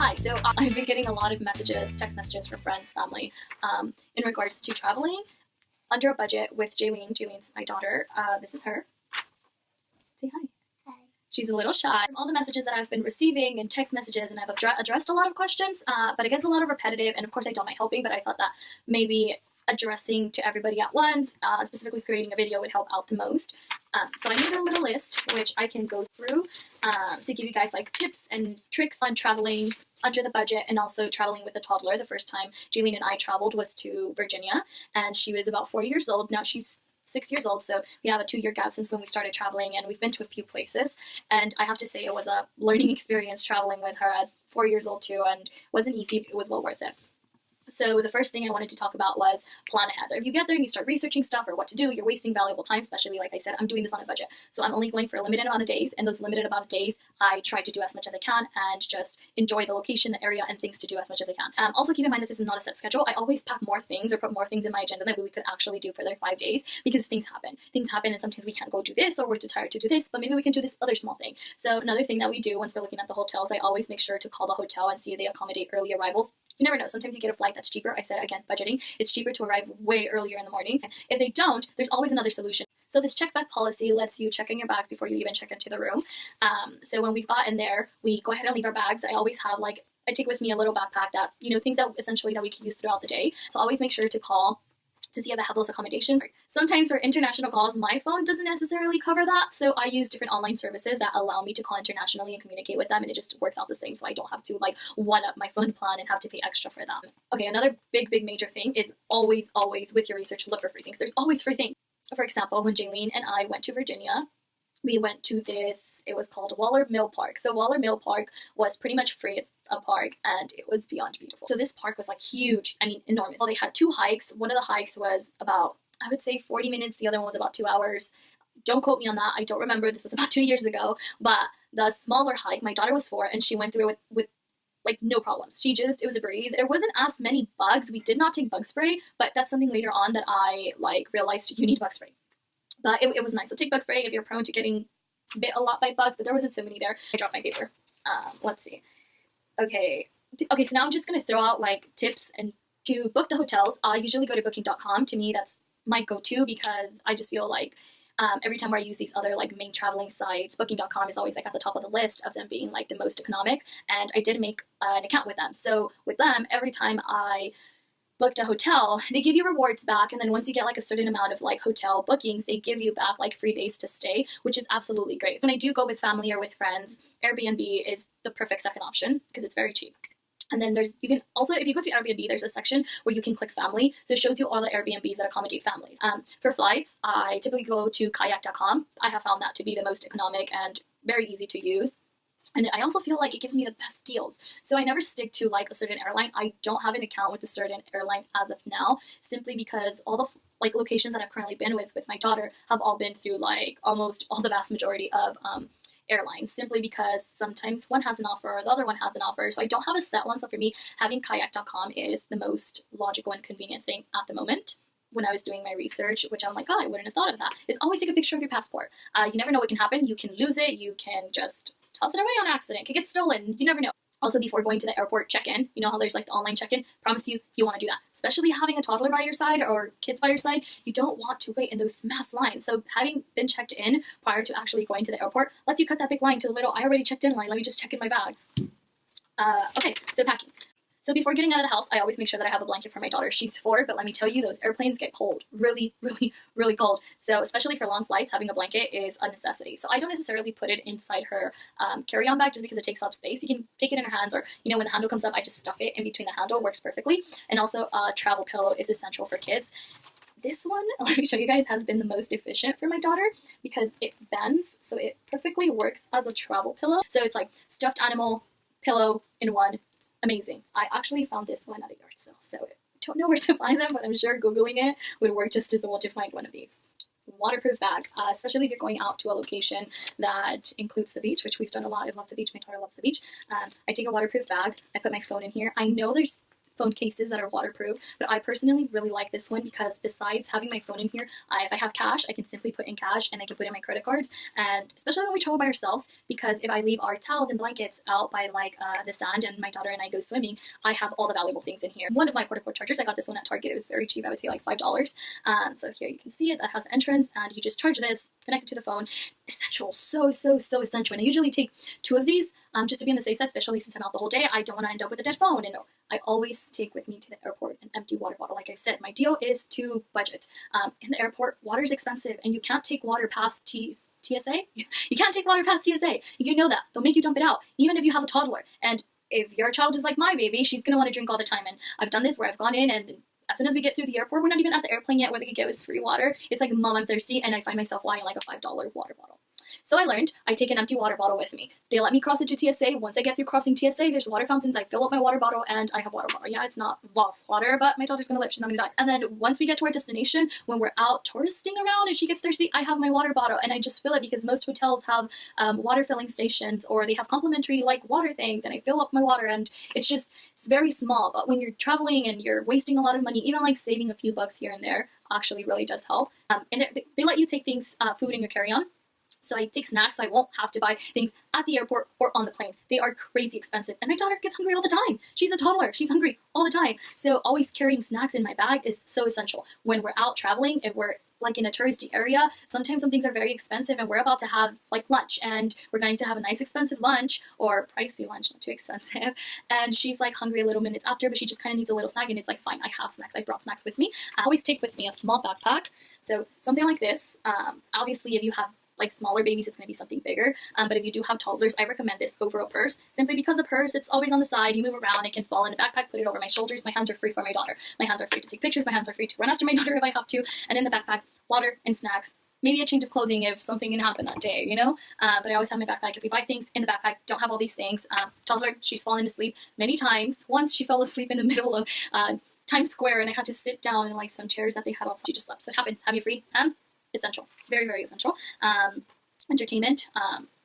Hi, so I've been getting a lot of messages, text messages from friends, family, in regards to traveling under a budget with Jaylene. Jaylene's my daughter. This is her. Say hi. Hi. She's a little shy. All the messages that I've been receiving and text messages, and I've addressed a lot of questions, but it gets a lot of repetitive, and of course I don't mind helping, but I thought that maybe addressing to everybody at once, specifically creating a video would help out the most. So I made a little list, which I can go through to give you guys like tips and tricks on traveling under the budget and also traveling with a toddler. The first time Jaylene and I traveled was to Virginia, and she was about 4 years old. Now she's 6 years old, so we have a 2-year gap since when we started traveling, and we've been to a few places. And I have to say it was a learning experience traveling with her at 4 years old too, and wasn't easy. It was well worth it. So the first thing I wanted to talk about was plan ahead. If you get there and you start researching stuff or what to do, you're wasting valuable time, especially like I said, I'm doing this on a budget. So I'm only going for a limited amount of days, and those limited amount of days, I try to do as much as I can and just enjoy the location, the area, and things to do as much as I can. Also keep in mind that this is not a set schedule. I always pack more things or put more things in my agenda that we could actually do for their 5 days, because things happen. Things happen, and sometimes we can't go do this, or we're too tired to do this, but maybe we can do this other small thing. So another thing that we do once we're looking at the hotels, I always make sure to call the hotel and see if they accommodate early arrivals. You never know. Sometimes you get a flight that's cheaper. I said, again, budgeting. It's cheaper to arrive way earlier in the morning. If they don't, there's always another solution. So this check bag policy lets you check in your bags before you even check into the room. So when we've gotten there, we go ahead and leave our bags. I always have I take with me a little backpack that, things that essentially that we can use throughout the day. So always make sure to call to see if they have those accommodations. Sometimes for international calls, my phone doesn't necessarily cover that, so I use different online services that allow me to call internationally and communicate with them, and it just works out the same, so I don't have to one-up my phone plan and have to pay extra for them. Okay, another big major thing is always with your research, look for free things. There's always free things. For example, when Jaylene and I went to Virginia, we went to it was called Waller Mill Park. So Waller Mill Park was pretty much free. It's a park, and it was beyond beautiful. So this park was huge. I mean, enormous. Well, they had 2 hikes. One of the hikes was about, I would say 40 minutes. The other one was about 2 hours. Don't quote me on that. I don't remember. This was about 2 years ago. But the smaller hike, my daughter was 4, and she went through it with no problems. It was a breeze. There wasn't as many bugs. We did not take bug spray, but that's something later on that I realized you need bug spray. But it was nice. So take bug spray if you're prone to getting bit a lot by bugs, but there wasn't so many there. I dropped my paper. Let's see. Okay, so now I'm just going to throw out tips and to book the hotels. I usually go to booking.com. To me, that's my go-to, because I just feel every time where I use these other main traveling sites, booking.com is always at the top of the list of them being the most economic, and I did make an account with them. So with them, every time I booked a hotel, they give you rewards back, and then once you get a certain amount of hotel bookings, they give you back free days to stay, which is absolutely great. When I do go with family or with friends, Airbnb is the perfect second option because it's very cheap. And then you can also, if you go to Airbnb, there's a section where you can click family, so it shows you all the Airbnbs that accommodate families. For flights, I typically go to kayak.com. I have found that to be the most economic and very easy to use. And I also feel it gives me the best deals. So I never stick to a certain airline. I don't have an account with a certain airline as of now, simply because all the locations that I've currently been with my daughter have all been through almost all the vast majority of airlines, simply because sometimes one has an offer or the other one has an offer. So I don't have a set one. So for me, having kayak.com is the most logical and convenient thing at the moment. When I was doing my research, which I'm I wouldn't have thought of that, is always take a picture of your passport. You never know what can happen. You can lose it. You can just toss it away on accident. It could get stolen. You never know. Also, before going to the airport check-in, how there's the online check-in, promise you want to do that. Especially having a toddler by your side or kids by your side, you don't want to wait in those mass lines. So having been checked in prior to actually going to the airport lets you cut that big line to the little, I already checked in line, let me just check in my bags. Okay, so packing. So before getting out of the house, I always make sure that I have a blanket for my daughter. She's 4, but let me tell you, those airplanes get cold. Really cold. So especially for long flights, having a blanket is a necessity. So I don't necessarily put it inside her carry-on bag just because it takes up space. You can take it in her hands, or, when the handle comes up, I just stuff it in between the handle. Works perfectly. And also a travel pillow is essential for kids. This one, let me show you guys, has been the most efficient for my daughter because it bends. So it perfectly works as a travel pillow. So it's stuffed animal pillow in one. Amazing. I actually found this one at a yard sale, so I don't know where to find them, but I'm sure Googling it would work just as well to find one of these. Waterproof bag, especially if you're going out to a location that includes the beach, which we've done a lot. I love the beach. My daughter loves the beach. I take a waterproof bag. I put my phone in here. I know there's phone cases that are waterproof, but I personally really like this one because besides having my phone in here, if I have cash, I can simply put in cash and I can put in my credit cards. And especially when we travel by ourselves, because if I leave our towels and blankets out by like the sand and my daughter and I go swimming, I have all the valuable things in here. One of my portable chargers, I got this one at Target. It was very cheap. I would say like $5. So here you can see it. That has the entrance, and you just charge this, connect it to the phone. Essential, so essential. And I usually take 2 of these just to be on the safe side, especially since I'm out the whole day. I don't want to end up with a dead phone. And I always take with me to the airport an empty water bottle. Like I said, my deal is to budget. In the airport, water is expensive, and you can't take water past TSA? You can't take water past TSA. You know that. They'll make you dump it out, even if you have a toddler. And if your child is like my baby, she's going to want to drink all the time. And I've done this where I've gone in, and as soon as we get through the airport, we're not even at the airplane yet where they could give us free water. It's like, Mom, I'm thirsty, and I find myself wanting like a $5 water bottle. So I learned I take an empty water bottle with me. They let me cross it to TSA. Once I get through crossing TSA, there's water fountains. I fill up my water bottle, and I have water bottle. Yeah, it's not Voss water, but my daughter's gonna live. She's not gonna die. And then once we get to our destination, when we're out touristing around and she gets thirsty, I have my water bottle, and I just fill it because most hotels have water filling stations, or they have complimentary like water things, and I fill up my water, and it's very small. But when you're traveling and you're wasting a lot of money, even like saving a few bucks here and there actually really does help. And they let you take things, food in your carry-on. So I take snacks, so I won't have to buy things at the airport or on the plane. They are crazy expensive. And my daughter gets hungry all the time. She's a toddler. She's hungry all the time. So always carrying snacks in my bag is so essential. When we're out traveling, if we're like in a touristy area, sometimes some things are very expensive and we're about to have like lunch, and we're going to have a nice expensive lunch, or pricey lunch, not too expensive. And she's like hungry a little minutes after, but she just kind of needs a little snack, and it's like, fine, I have snacks. I brought snacks with me. I always take with me a small backpack. So something like this. Obviously, if you have like smaller babies, it's going to be something bigger. But if you do have toddlers, I recommend this over a purse, simply because a purse, it's always on the side. You move around, it can fall in a backpack, put it over my shoulders. My hands are free for my daughter. My hands are free to take pictures. My hands are free to run after my daughter if I have to. And in the backpack, water and snacks, maybe a change of clothing if something can happen that day, you know? But I always have my backpack. If we buy things in the backpack, don't have all these things. Toddler, she's fallen asleep many times. Once she fell asleep in the middle of Times Square, and I had to sit down in like some chairs that they had off. She just slept. So it happens. Have you free hands? Essential. Very essential. Entertainment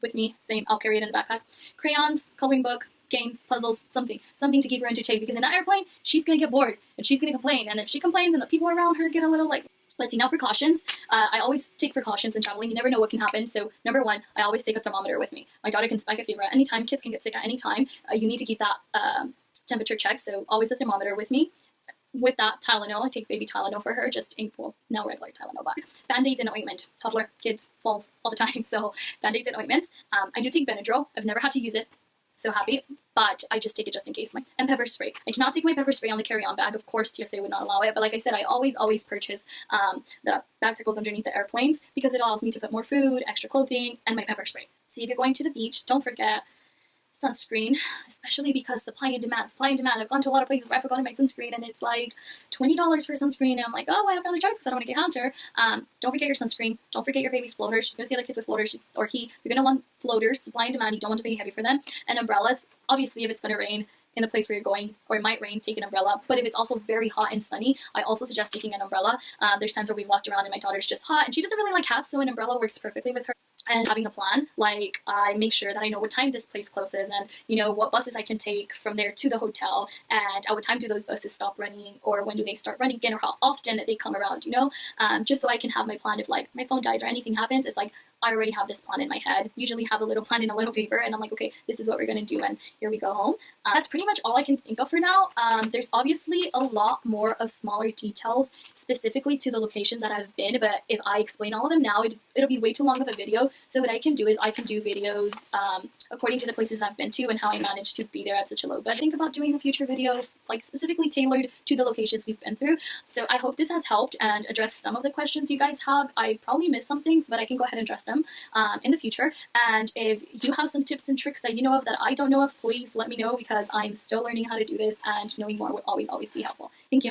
with me, same. I'll carry it in the backpack. Crayons, coloring book, games, puzzles, something to keep her entertained, because in that airplane she's gonna get bored and she's gonna complain, and if she complains and the people around her get a little like, let's see. Now, precautions. I always take precautions in traveling. You never know what can happen. So number 1, I always take a thermometer with me. My daughter can spike a fever at any time. Kids can get sick at any time. You need to keep that temperature checked, so always a thermometer with me. With that, Tylenol. I take baby Tylenol for her, just no regular Tylenol, but Band-Aids and ointment. Toddler, kids, falls all the time, so Band-Aids and ointments. I do take Benadryl. I've never had to use it. So happy, but I just take it just in case. And pepper spray. I cannot take my pepper spray on the carry-on bag. Of course, TSA would not allow it, but like I said, I always purchase the bag that goes underneath the airplanes, because it allows me to put more food, extra clothing, and my pepper spray. See, if you're going to the beach, don't forget sunscreen, especially because supply and demand. I've gone to a lot of places where I forgot my sunscreen, and it's like $20 for sunscreen, and I'm like, oh, I have another choice because I don't want to get cancer. Don't forget your sunscreen. Don't forget your baby's floaters. She's going to see other kids with floaters, or you're going to want floaters. Supply and demand. You don't want to be heavy for them. And umbrellas. Obviously, if it's going to rain in a place where you're going, or it might rain, take an umbrella. But if it's also very hot and sunny, I also suggest taking an umbrella. There's times where we've walked around and my daughter's just hot, and she doesn't really like hats, so an umbrella works perfectly with her. And having a plan, like I make sure that I know what time this place closes, and you know what buses I can take from there to the hotel, and at what time do those buses stop running, or when do they start running again, or how often they come around, you know, just so I can have my plan. If like my phone dies or anything happens, it's like I already have this plan in my head. Usually have a little plan in a little paper, and I'm like, okay, this is what we're gonna do, and here we go home. That's pretty much all I can think of for now. There's obviously a lot more of smaller details specifically to the locations that I've been, but if I explain all of them now, it'll be way too long of a video. So what I can do is I can do videos according to the places I've been to and how I managed to be there at such a low. But think about doing a future videos like specifically tailored to the locations we've been through. So I hope this has helped and addressed some of the questions you guys have. I probably missed some things, but I can go ahead and address them in the future. And if you have some tips and tricks that you know of that I don't know of, please let me know, because I'm still learning how to do this, and knowing more would always be helpful. Thank you.